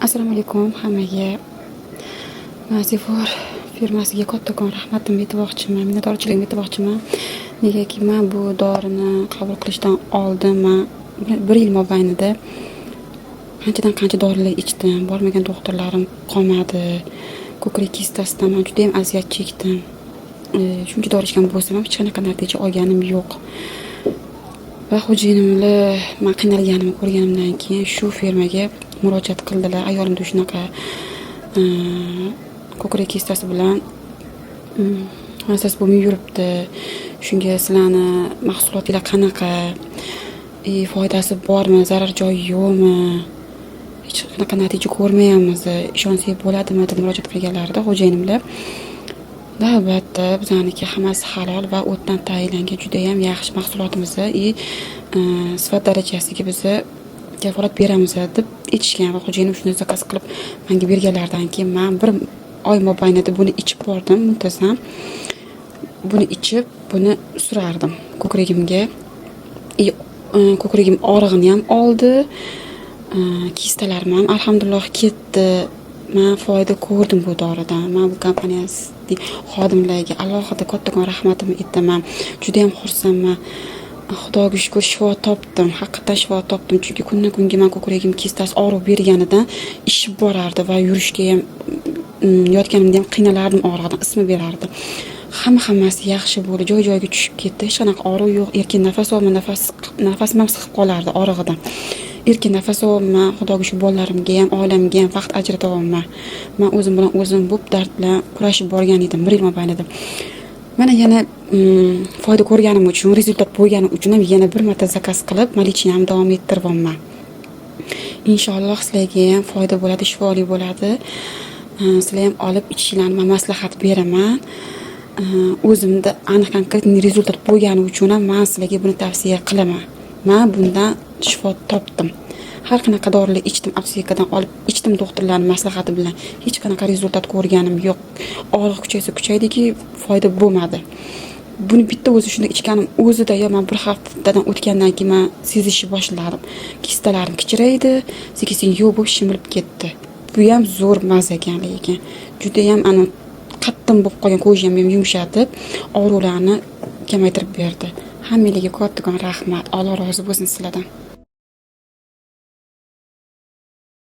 Assalomu alaykum hammaga. Mazivor firmasiga kattakon rahmatimni aytmoqchiman, minnatdorchiligimni aytmoqchiman. Negaki men bu dorini qabul qilishdan oldin men 1 yil mobaynida qancha dorilar ichdim. Bormagan doktorlarim qolmadi. Ko'krak kistasidan men juda ham aziyat chekdim. Shuncha dori ichgan bo'lsam ham hech qanaqa natija olganim yo'q. Va xo'jayinimlar men qiynalganimni ko'rganimdan keyin shu firmaga murojaat qildilar. Ayolimda shunaqa ko'krak kistasi bilan hassas bo'lmay yuribdi. Shunga sizlarni mahsulotinglar qanaqa? Foydasi bormi, zarar joyi yo'qmi? Hech qanaqa natija ko'rmayapmiz. Ishonsak bo'ladimi deb murojaat qilganlarida xo'jayinimlar. Albatta, bizaniki hammasi halol va o'tdan tayinlangan juda ham yaxshi mahsulotimizni sifat darajasiga biz kafolat beramiz deb aytishgan va xo'jayinim shuni zakaz qilib menga berganlaridan keyin men 1 oy mobaynida buni ichib bordim muntazam. Buni ichib, buni surardim ko'kragimga. Ko'kragim og'rig'ini ham oldi. Kistalarim ham alhamdulillah ketdi. Men foyda ko'rdim bu doridan. Men bu kompaniyasi xodimlariga alohida kattakon rahmatimni aytaman. Juda ham xursandman. Xudoga shukr shifo topdim. Haqiqatan shifo topdim. Chunki kundan kunga men ko'kragim kistasi og'rib berganidan ishib borardi va yurishga ham yotganimda ham qiynalardim og'rig'idan, ismi berardi. Hammasi yaxshi bo'ldi. Joy-joyiga tushib ketdi. Hech qanaqa og'riq yo'q. Erkin nafas olma, nafasim ham siqib qolardi og'rig'idan. Erkin nafas olma, xudoga shu bolalarimga ham, oilamga ham vaqt ajrata olma. Men o'zim bilan o'zim bu dard bilan kurashib borgan edim 1 yil mobaynida. Mana yana foyda ko'rganim uchun, rezultat bo'lgani uchun ham yana bir marta zakaz qilib, malichinamni davom ettiryapman. Inshaalloh sizlarga ham foyda bo'ladi, shifoli bo'ladi. Sizlar ham olib ichishlarini men maslahat beraman. O'zimda aniq rezultat bo'lgani uchun ham men sizlarga buni tavsiya qilaman. Men bundan shifo topdim. Har qanaqa dorilar ichdim, aptekadan olib ichdim doktorlarning maslahati bilan. Hech qanaqa rezultat ko'rganim yo'q. Og'riq kuchaydiki, foyda bo'lmadi. Buni bitta o'zi shunda ichganim o'zida yo men 1 haftadan o'tgandan keyin men sezishni boshladim. Kistalarim kichraydi, sekin yo'q bo'lib shimilib ketdi. Bu ham zo'r mazza ekan lekin. Juda ham qattiq bo'lib qolgan ko'zim ham yumshatib, og'riqlarni kamaytirib berdi. Hammalarga kattakon rahmat. Alloh rozi bo'lsin sizlardan.